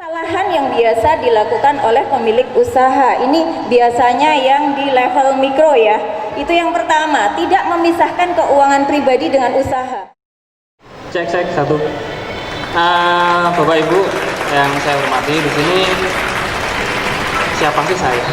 Kesalahan yang biasa dilakukan oleh pemilik usaha ini biasanya yang di level mikro ya. Itu yang pertama, tidak memisahkan keuangan pribadi dengan usaha. Cek satu. Bapak Ibu yang saya hormati, di sini siapa sih saya?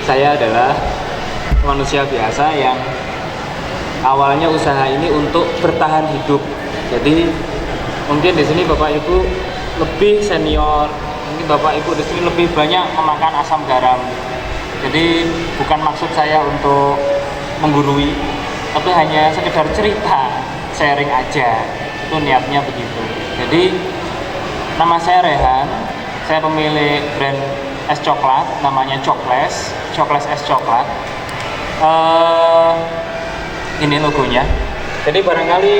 Saya adalah manusia biasa yang awalnya usaha ini untuk bertahan hidup. Jadi mungkin di sini Bapak Ibu lebih senior, mungkin Bapak Ibu di sini lebih banyak memakan asam garam. Jadi bukan maksud saya untuk menggurui, tapi hanya sekedar cerita, sharing aja. Itu niatnya begitu. Jadi nama saya Rehan, saya pemilik brand es coklat, namanya Cokles es coklat. Ini logonya. Jadi barangkali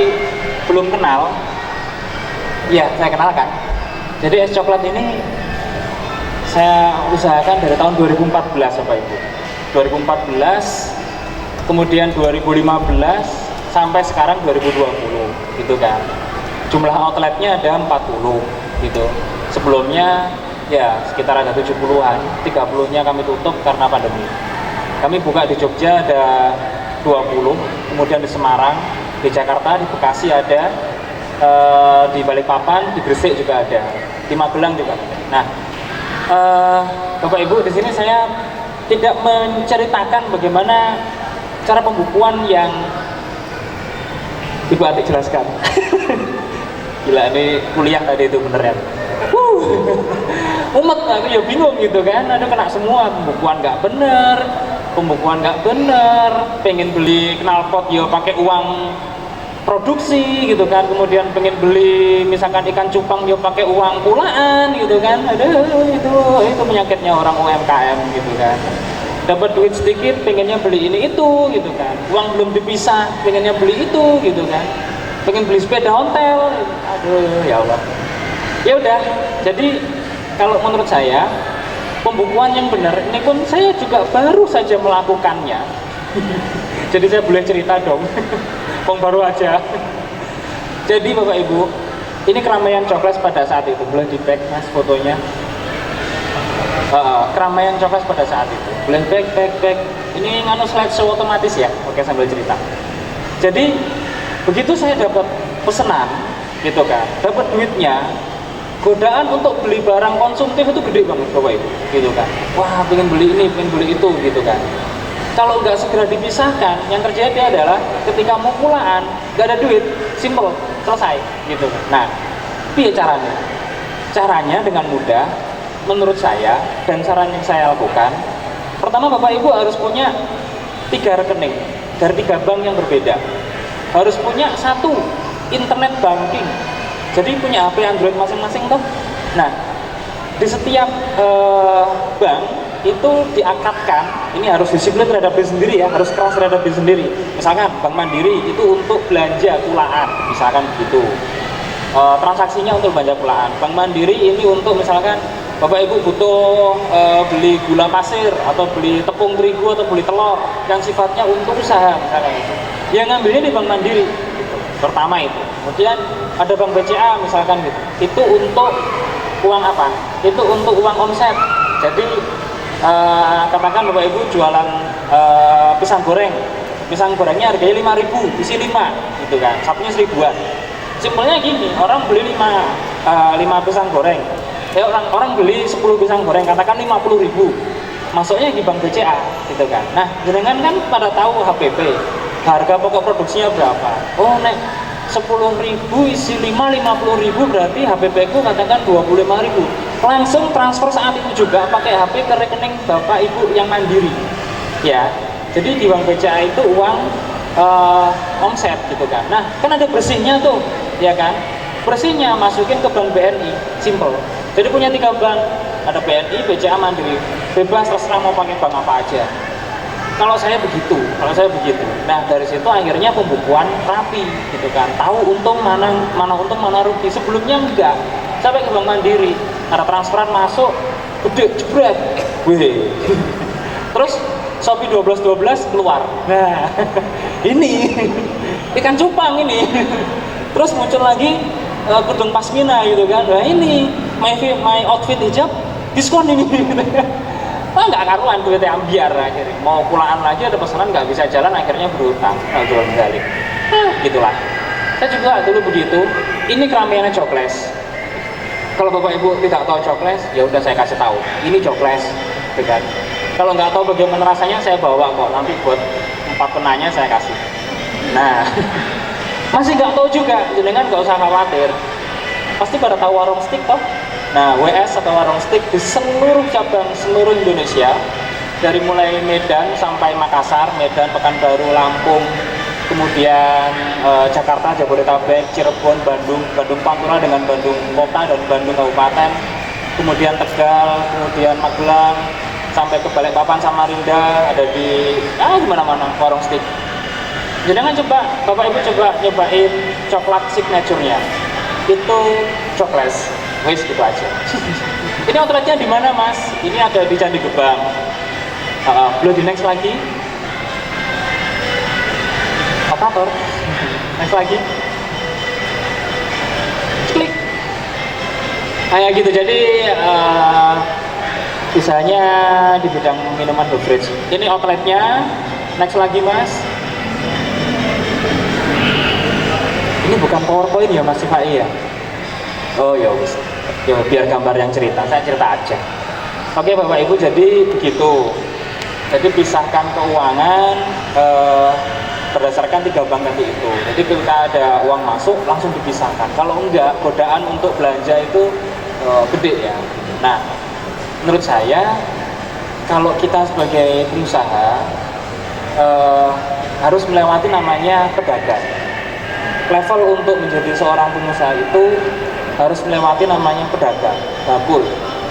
belum kenal, ya saya kenalkan. Jadi es coklat ini saya usahakan dari tahun 2014 Bapak Ibu. 2014, kemudian 2015 sampai sekarang 2020 gitu kan. Jumlah outletnya ada 40 gitu. Sebelumnya ya sekitar ada 70-an, 30-nya kami tutup karena pandemi. Kami buka di Jogja ada 20, kemudian di Semarang, di Jakarta, di Bekasi ada, di Balikpapan, di Gresik juga ada, di Magelang juga ada. Nah, Bapak Ibu, di sini saya tidak menceritakan bagaimana cara pembukuan yang Ibu Atik jelaskan. Gila, ini kuliah tadi itu bener ya. Umet, aku ya bingung gitu kan. Aduh, kena semua, pembukuan nggak bener, pengen beli knalpot ya pakai uang produksi gitu kan, kemudian pengen beli misalkan ikan cupang ya pakai uang pulaan gitu kan. Aduh, itu penyakitnya orang UMKM gitu kan. Dapat duit sedikit pengennya beli ini itu gitu kan, uang belum dipisah pengennya beli itu gitu kan, pengen beli sepeda ontel. Aduh ya Allah. Ya udah, jadi kalau menurut saya pembukuan yang benar ini pun saya juga baru saja melakukannya. Jadi saya boleh cerita dong. Baru aja. Jadi Bapak Ibu, ini keramaian Cokles pada saat itu, boleh di back Mas fotonya. Keramaian Cokles pada saat itu, boleh back. Ini nganu slideshow otomatis ya. Oke, sambil cerita. Jadi begitu saya dapat pesanan gitu kan, dapat duitnya, godaan untuk beli barang konsumtif itu gede banget Bapak Ibu gitu kan. Wah, pengen beli ini, pengen beli itu gitu kan. Kalau nggak segera dipisahkan, yang terjadi adalah ketika mau pulaan nggak ada duit, simple, selesai gitu. Nah, piye caranya? Caranya dengan mudah, menurut saya, dan saran yang saya lakukan. Pertama, Bapak Ibu harus punya 3 rekening dari 3 bank yang berbeda. Harus punya 1 internet banking. Jadi punya HP Android masing-masing toh. Nah, di setiap bank itu diakatkan, ini harus disiplin terhadap diri sendiri ya, harus keras terhadap diri sendiri. Misalkan Bank Mandiri itu untuk belanja kulaan, misalkan begitu. Transaksinya untuk belanja kulaan. Bank Mandiri ini untuk misalkan Bapak Ibu butuh beli gula pasir atau beli tepung terigu atau beli telur yang sifatnya untuk usaha misalkan itu. Yang ngambilnya di Bank Mandiri gitu. Pertama itu. Kemudian ada Bank BCA misalkan gitu. Itu untuk uang apa? Itu untuk uang omset. Jadi katakan Bapak Ibu jualan pisang goreng. Pisang gorengnya harganya 5.000, isi 5 gitu kan. Satunya 1.000-an. Simpelnya gini, orang beli 5 pisang goreng. Orang beli 10 pisang goreng, katakan 50.000. Masuknya di Bank BCA gitu kan. Nah, jenengan kan pada tahu HPP. Harga pokok produksinya berapa? Oh, nek 10.000 isi 50.000 berarti HPP ku katakan 25.000. Langsung transfer saat itu juga pakai HP ke rekening Bapak Ibu yang mandiri. Ya. Jadi di Bank BCA itu uang omset gitu kan. Nah, kan ada bersihnya tuh, ya kan? Bersihnya masukin ke Bank BNI, simple. Jadi punya 3 bank, ada BNI, BCA, Mandiri. Bebas terserah mau pakai bank apa aja. Kalau saya begitu. Nah, dari situ akhirnya pembukuan rapi gitu kan. Tahu untung mana untung mana rugi. Sebelumnya enggak. Sampai ke Bank Mandiri, ada transferan masuk, gede, jebret. Wih. Terus Shopee 12 keluar. Nah, ini ikan cupang ini. Terus muncul lagi gedung Pasmina gitu kan. Nah, ini my outfit hijab diskon ini. Wah nggak karuan duitnya ambiar akhirnya. Mau pulaan lagi ada pesanan nggak bisa jalan akhirnya berutang. Jual balik. Gitulah. Saya juga dulu begitu. Ini keramaiannya Jokles. Kalau Bapak Ibu tidak tahu Jokles, ya udah saya kasih tahu. Ini Jokles, gitu kan. Kalau nggak tahu bagaimana rasanya, saya bawa kok. Nanti buat 4 penanya saya kasih. Nah, masih nggak tahu juga, jenengan nggak usah khawatir. Pasti pada tahu warung steak toh? Nah, WS atau warung steak di seluruh cabang seluruh Indonesia, dari mulai Medan sampai Makassar, Medan, Pekanbaru, Lampung, kemudian Jakarta, Jabodetabek, Cirebon, Bandung Pantura dengan Bandung Kota dan Bandung Kabupaten, kemudian Tegal, kemudian Magelang, sampai ke Balikpapan, Samarinda, ada di di mana-mana warung steak. Jangan coba, Bapak Ibu coba nyobain coklat signature-nya. Itu Jokles. Wis gitu aja. Ini outletnya di mana, Mas? Ini ada di Candi Gebang. Belum di next lagi. Operator. Next lagi. Klik. Kayak gitu. Jadi usahanya di bidang minuman beverage. Ini outletnya. Next lagi, Mas. Ini bukan PowerPoint ya, Mas Sifai ya? Oh ya wis. Ya biar gambar yang cerita, saya cerita aja. Oke Bapak Ibu, jadi begitu. Jadi pisahkan keuangan berdasarkan 3 bank tadi itu. Jadi ketika ada uang masuk langsung dipisahkan. Kalau enggak, godaan untuk belanja itu gede ya. Nah, menurut saya kalau kita sebagai pengusaha harus melewati namanya pedagang. Level untuk menjadi seorang pengusaha itu harus melewati namanya pedagang, bakul.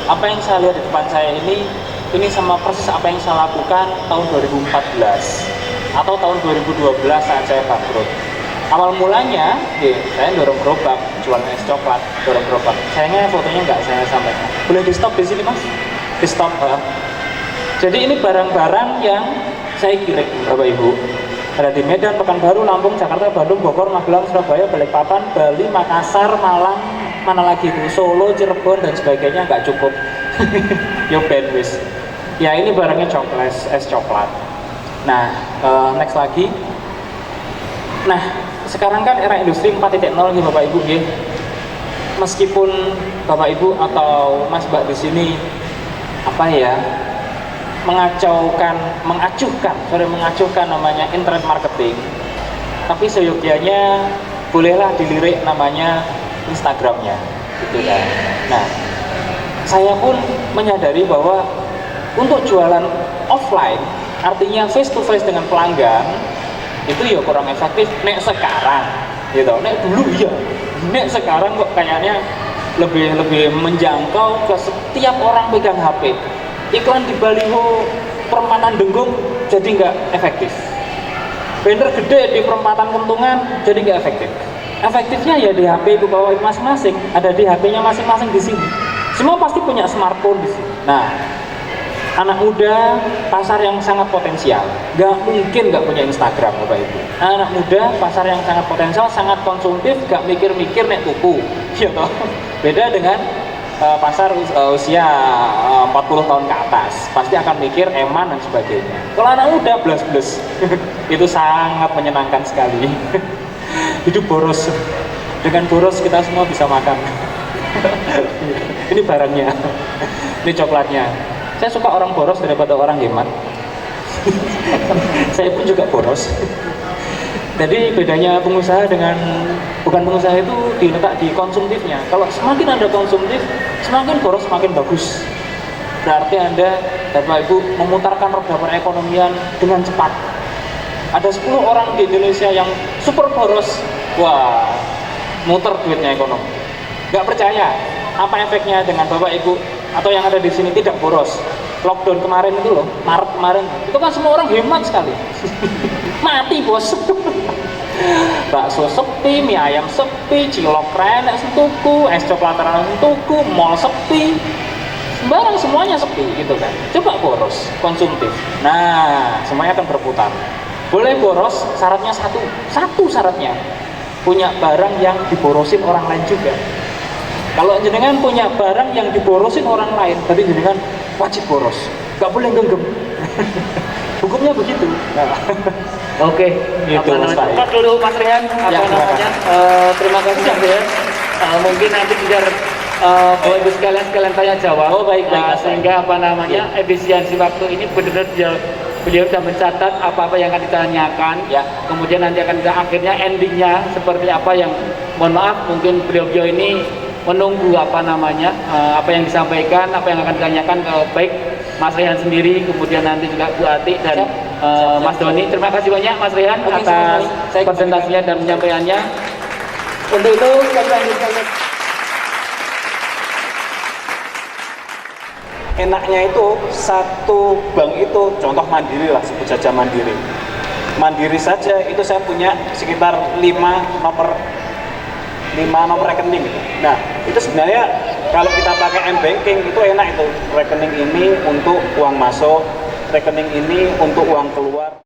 Apa yang saya lihat di depan saya ini sama persis apa yang saya lakukan tahun 2014 atau tahun 2012 saat saya bangkrut. Awal mulanya, saya dorong gerobak, jualan es coklat, dorong gerobak. Sayangnya fotonya nggak saya sampaikan. Boleh di stop di sini, Mas? Di stop. Jadi ini barang-barang yang saya kirim, Bapak Ibu. Ada di Medan, Pekanbaru, Lampung, Jakarta, Bandung, Bogor, Magelang, Surabaya, Balikpapan, Bali, Makassar, Malang, mana lagi itu, Solo, Cirebon dan sebagainya, nggak cukup. Yo bandwidth. Ya ini barangnya Jokles, es coklat. Nah, next lagi. Nah, sekarang kan era industri 4.0 nih Bapak Ibu ya. Meskipun Bapak Ibu atau Mas Mbak di sini apa ya, mengacuhkan namanya internet marketing, tapi seyogyanya bolehlah dilirik namanya Instagramnya, gitu kan. Nah, saya pun menyadari bahwa untuk jualan offline, artinya face to face dengan pelanggan, itu ya kurang efektif. Nek sekarang, gitu. Nek dulu ya, nek sekarang kok kayaknya lebih menjangkau ke setiap orang pegang HP. Iklan di baliho perempatan Denggung jadi nggak efektif. Banner gede di perempatan Kentungan jadi nggak efektif. Efektifnya ya di HP itu bawa masing-masing, ada di HP-nya masing-masing di sini. Semua pasti punya smartphone di sini. Nah, anak muda pasar yang sangat potensial, nggak mungkin nggak punya Instagram, Bapak Ibu. Anak muda pasar yang sangat potensial, sangat konsumtif, nggak mikir-mikir nek tuku, gitu. Beda dengan pasar usia 40 tahun ke atas, pasti akan mikir eman dan sebagainya. Kalau anak muda blas-blas, itu sangat menyenangkan sekali. Hidup boros, dengan boros kita semua bisa makan. Ini barangnya, ini coklatnya. Saya suka orang boros daripada orang hemat. Saya pun juga boros. Jadi bedanya pengusaha dengan bukan pengusaha itu diletak di konsumtifnya. Kalau semakin Anda konsumtif, semakin boros semakin bagus. Berarti Anda, Bapak Ibu, memutarkan roda perekonomian dengan cepat. Ada 10 orang di Indonesia yang super boros, wah, muter duitnya ekonomi. Nggak percaya apa efeknya dengan Bapak Ibu atau yang ada di sini tidak boros. Lockdown kemarin itu loh, Maret kemarin, itu kan semua orang hemat sekali. Mati bos. Bakso sepi, mie ayam sepi, cilok renek setuku, es coklat renek setuku, mall sepi, sembarang semuanya sepi gitu kan. Coba boros, konsumtif. Nah, semuanya akan berputar. Boleh boros, syaratnya satu syaratnya, punya barang yang diborosin orang lain juga. Kalau jenengan punya barang yang diborosin orang lain, berarti jenengan wajib boros, nggak boleh genggam. Hukumnya begitu. Nah. Oke, Gitu, Mas Fahri. Pak dulu Mas Rian, Ya, terima kasih Mas Rian. Mungkin nanti biar Bapak Ibu sekalian tanya jawab. Oh, baik, Mas. Sehingga efisiensi waktu ini benar-benar beliau sudah mencatat apa-apa yang akan ditanyakan. Ya. Kemudian nanti akan akhirnya endingnya seperti apa yang, mohon maaf, mungkin beliau ini menunggu apa yang disampaikan, apa yang akan ditanyakan ke baik Mas Rian sendiri, kemudian nanti juga Bu Ati dan Mas Doni. Terima kasih banyak Mas Rian Oke, atas saya presentasinya dan penyampaiannya. Untuk itu kami lanjutkan. Enaknya itu satu bank itu contoh Mandiri lah, sebut saja Mandiri. Mandiri saja itu saya punya sekitar 5 nomor rekening. Nah, itu sebenarnya kalau kita pakai M-Banking itu enak itu. Rekening ini untuk uang masuk, rekening ini untuk uang keluar.